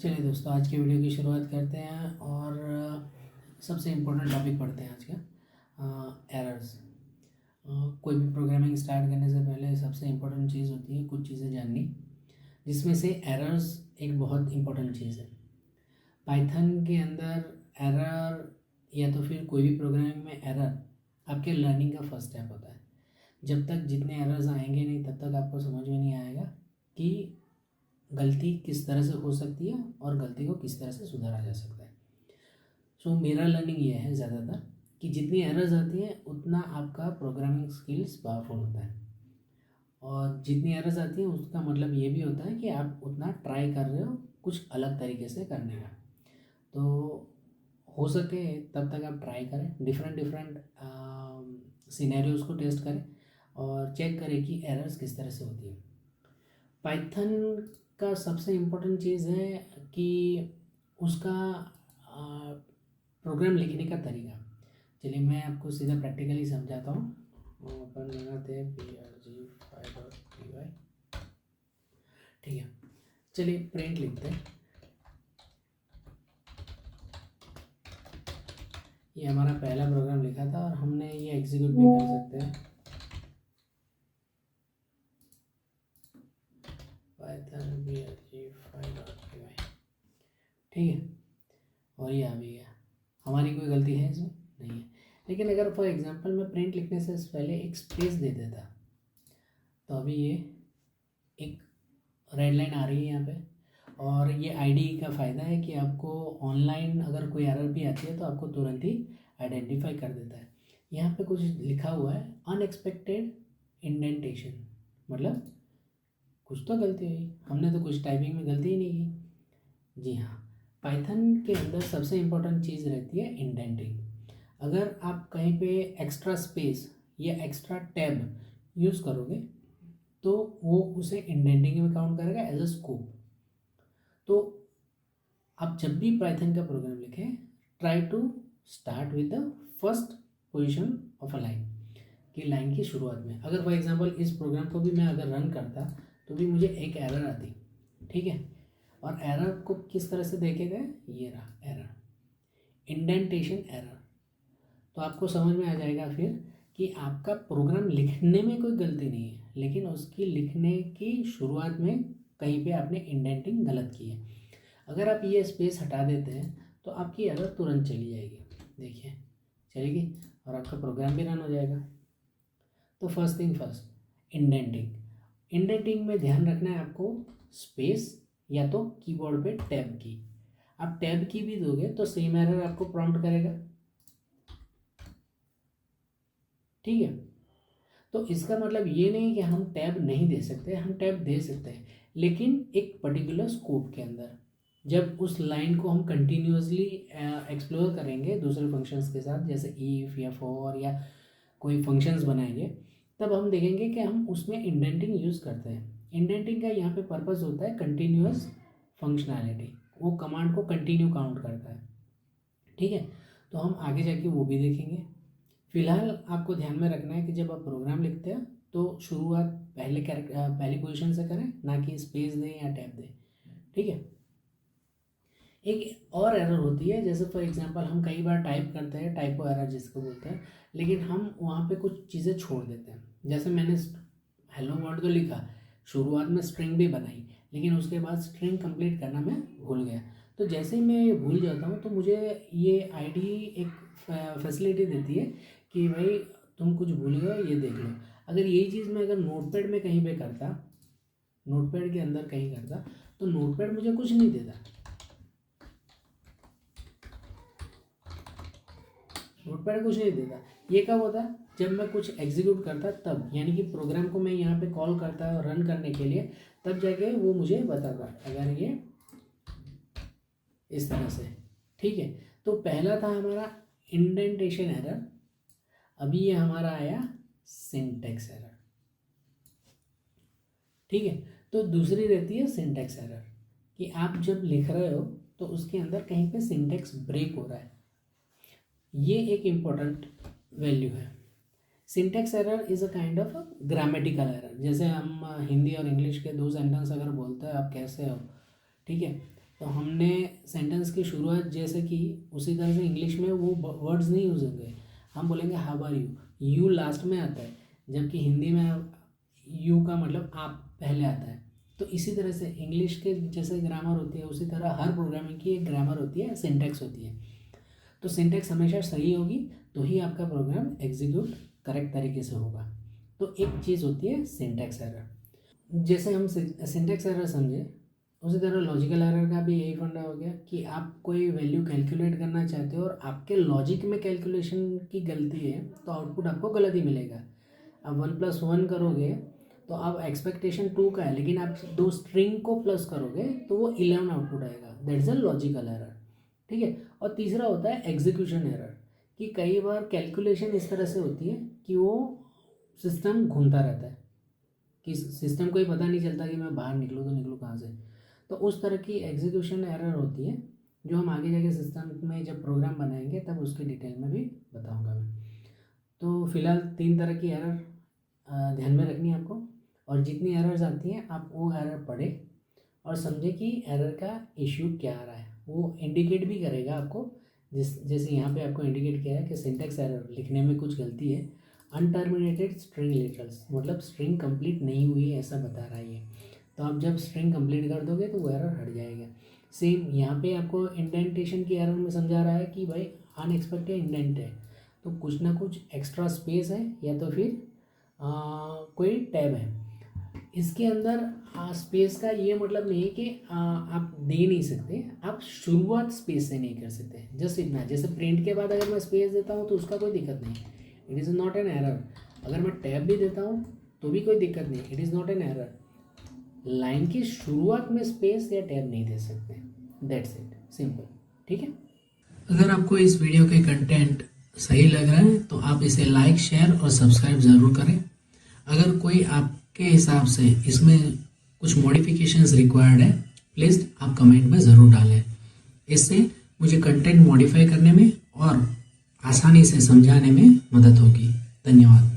चलिए दोस्तों, आज की वीडियो की शुरुआत करते हैं और सबसे इम्पोर्टेंट टॉपिक पढ़ते हैं आज का, एरर्स। कोई भी प्रोग्रामिंग स्टार्ट करने से पहले सबसे इम्पोर्टेंट चीज़ होती है कुछ चीज़ें जाननी, जिसमें से एरर्स एक बहुत इम्पोर्टेंट चीज़ है। पाइथन के अंदर एरर या तो फिर कोई भी प्रोग्रामिंग में एरर आपके लर्निंग का फर्स्ट स्टेप होता है। जब तक जितने एरर्स आएंगे नहीं तब तक आपको समझ में नहीं आएगा कि गलती किस तरह से हो सकती है और गलती को किस तरह से सुधारा जा सकता है। सो मेरा लर्निंग ये है ज़्यादातर कि जितनी एरर्स आती हैं उतना आपका प्रोग्रामिंग स्किल्स पावरफुल होता है, और जितनी एरर्स आती हैं उसका मतलब ये भी होता है कि आप उतना ट्राई कर रहे हो कुछ अलग तरीके से करने का। तो हो सके तब तक आप ट्राई करें, डिफरेंट डिफरेंट सिनेरियोज़ को टेस्ट करें और चेक करें कि एरर्स किस तरह से होती है। पाइथन का सबसे इम्पोर्टेंट चीज़ है कि उसका प्रोग्राम लिखने का तरीका। चलिए मैं आपको सीधा प्रैक्टिकली समझाता हूँ। अपन लगाते हैं prg5.py। ठीक है, चलिए प्रिंट लिखते हैं। ये हमारा पहला प्रोग्राम लिखा था और हमने ये एग्जीक्यूट भी कर सकते हैं। पाइथन prg5.py, ठीक है, और ये आ भी गया। हमारी कोई गलती है इसमें? नहीं है। लेकिन अगर फॉर एग्जांपल मैं प्रिंट लिखने से पहले एक स्पेस दे देता तो अभी ये एक रेड लाइन आ रही है यहाँ पे। और ये आईडी का फ़ायदा है कि आपको ऑनलाइन अगर कोई एरर भी आती है तो आपको तुरंत ही आइडेंटिफाई कर देता है। यहाँ पे कुछ लिखा हुआ है अनएक्सपेक्टेड इंडेंटेशन, मतलब कुछ तो गलती हुई, हमने तो कुछ टाइपिंग में गलती ही नहीं की। जी हाँ, पाइथन के अंदर सबसे इम्पोर्टेंट चीज़ रहती है इंडेंटिंग। अगर आप कहीं पे एक्स्ट्रा स्पेस या एक्स्ट्रा टैब यूज़ करोगे तो वो उसे इंडेंटिंग में काउंट करेगा एज अ स्कोप। तो आप जब भी पाइथन का प्रोग्राम लिखें, try to start with the first position of a line, कि लाइन की शुरुआत में। अगर फॉर एग्जांपल इस प्रोग्राम को भी मैं अगर रन करता तो भी मुझे एक एरर आती, ठीक है। और एरर को किस तरह से देखे गए, ये रहा एरर, इंडेंटेशन एरर। तो आपको समझ में आ जाएगा फिर कि आपका प्रोग्राम लिखने में कोई गलती नहीं है, लेकिन उसकी लिखने की शुरुआत में कहीं पे आपने इंडेंटिंग गलत की है। अगर आप ये स्पेस हटा देते हैं तो आपकी एरर तुरंत चली जाएगी, देखिए चलेगी, और आपका प्रोग्राम भी रन हो जाएगा। तो first thing first, indenting. Indenting में ध्यान रखना है आपको स्पेस या तो कीबोर्ड पे टैब की। आप टैब की भी दोगे तो सेम एरर आपको प्रॉम्प्ट करेगा, ठीक है। तो इसका मतलब ये नहीं कि हम टैब नहीं दे सकते, हम टैब दे सकते हैं, लेकिन एक पर्टिकुलर स्कोप के अंदर। जब उस लाइन को हम कंटिन्यूसली एक्सप्लोर करेंगे दूसरे फंक्शंस के साथ, जैसे इफ या फॉर या कोई फंक्शंस बनाएंगे, तब हम देखेंगे कि हम उसमें इंडेंटिंग यूज़ करते हैं। इंडेंटिंग का यहाँ पे पर्पस होता है कंटिन्यूअस फंक्शनैलिटी, वो कमांड को कंटिन्यू काउंट करता है, ठीक है। तो हम आगे जाके वो भी देखेंगे। फिलहाल आपको ध्यान में रखना है कि जब आप प्रोग्राम लिखते हैं तो शुरुआत पहली पोजीशन से करें, ना कि स्पेस दें या टैब दें, ठीक है। एक और एरर होती है, जैसे फॉर एग्जांपल हम कई बार टाइप करते हैं, टाइपो एरर जिसको बोलते हैं, लेकिन हम वहाँ पे कुछ चीज़ें छोड़ देते हैं। जैसे मैंने हेलो वर्ल्ड तो लिखा, शुरुआत में स्ट्रिंग भी बनाई, लेकिन उसके बाद स्ट्रिंग कंप्लीट करना मैं भूल गया। तो जैसे ही मैं भूल जाता हूँ तो मुझे ये आईडी एक फैसिलिटी देती है कि भाई तुम कुछ भूल गए, ये देख लो। अगर यही चीज़ मैं अगर नोटपैड में कहीं पे करता, नोटपैड के अंदर कहीं करता, तो नोटपैड मुझे कुछ नहीं देता, नोटपैड कुछ नहीं देता। ये कब होता है, जब मैं कुछ एग्जीक्यूट करता तब, यानी कि प्रोग्राम को मैं यहाँ पे कॉल करता रन करने के लिए, तब जाके वो मुझे बताता अगर ये इस तरह से, ठीक है। तो पहला था हमारा इंडेंटेशन एरर, अभी ये हमारा आया सिंटेक्स एरर, ठीक है। तो दूसरी रहती है सिंटेक्स एरर, कि आप जब लिख रहे हो तो उसके अंदर कहीं पे सिंटेक्स ब्रेक हो रहा है, ये एक इम्पोर्टेंट वैल्यू है। Syntax error is a kind of grammatical error. जैसे हम हिंदी और इंग्लिश के दो सेंटेंस अगर बोलते हैं आप कैसे हो, ठीक है, तो हमने सेंटेंस की शुरुआत जैसे की उसी तरह से इंग्लिश में वो वर्ड्स नहीं यूज होंगे, हम बोलेंगे how are you, you last में आता है, जबकि हिंदी में यू का मतलब आप पहले आता है। तो इसी तरह से इंग्लिश के जैसे ग्रामर होती है उसी तरह हर प्रोग्रामिंग की एक ग्रामर होती है, सिंटैक्स होती है। तो सिंटैक्स हमेशा सही होगी तो ही आपका प्रोग्राम एग्जीक्यूट करेक्ट तरीके से होगा। तो एक चीज़ होती है सिंटैक्स एरर। जैसे हम सिंटैक्स एरर समझे उसी तरह लॉजिकल एरर का भी यही फंडा हो गया कि आप कोई वैल्यू कैलकुलेट करना चाहते हो और आपके लॉजिक में कैलकुलेशन की गलती है तो आउटपुट आपको गलत ही मिलेगा। अब 1+1 करोगे तो अब एक्सपेक्टेशन 2 का है, लेकिन आप 2 स्ट्रिंग को प्लस करोगे तो वो 11 आउटपुट आएगा। दैट्स अ लॉजिकल एरर, ठीक है। और तीसरा होता है एग्जीक्यूशन एरर, कि कई बार कैलकुलेशन इस तरह से होती है कि वो सिस्टम घूमता रहता है, कि सिस्टम को ही पता नहीं चलता कि मैं बाहर निकलूँ तो निकलूँ कहाँ से। तो उस तरह की एग्जीक्यूशन एरर होती है जो हम आगे जाके सिस्टम में जब प्रोग्राम बनाएंगे तब उसके डिटेल में भी बताऊंगा मैं। तो फिलहाल 3 तरह की एरर ध्यान में रखनी है आपको, और जितनी एरर्स आती हैं आप वो एरर पढ़े और समझे कि एरर का इश्यू क्या आ रहा है। वो इंडिकेट भी करेगा आपको, जैसे यहाँ पे आपको इंडिकेट किया है कि सिंटैक्स एरर, लिखने में कुछ गलती है, अनटर्मिनेटेड स्ट्रिंग लिटरल्स, मतलब स्ट्रिंग कंप्लीट नहीं हुई ऐसा बता रहा है ये। तो आप जब स्ट्रिंग कंप्लीट कर दोगे तो वो एरर हट जाएगा। सेम यहाँ पे आपको इंडेंटेशन की एरर में समझा रहा है कि भाई अनएक्सपेक्टेड इंडेंट है तो कुछ ना कुछ एक्स्ट्रा स्पेस है या तो फिर कोई टैब है। इसके अंदर स्पेस का ये मतलब नहीं है कि आप दे नहीं सकते, आप शुरुआत स्पेस से नहीं कर सकते, जस्ट इतना। जैसे प्रिंट के बाद अगर मैं स्पेस देता हूँ तो उसका कोई दिक्कत नहीं, it is not an error. अगर मैं टैब भी देता हूँ तो भी कोई दिक्कत नहीं, it is not an error. Line की शुरुआत में स्पेस या टैब नहीं दे सकते, दैट्स इट, सिंपल, ठीक है। अगर आपको इस वीडियो के कंटेंट सही लग रहा है तो आप इसे लाइक, शेयर और सब्सक्राइब ज़रूर करें। अगर कोई आपके हिसाब से इसमें कुछ मॉडिफिकेशंस रिक्वायर्ड है प्लीज़ आप कमेंट में ज़रूर डालें। इससे मुझे कंटेंट मॉडिफाई करने में और आसानी से समझाने में मदद होगी। धन्यवाद।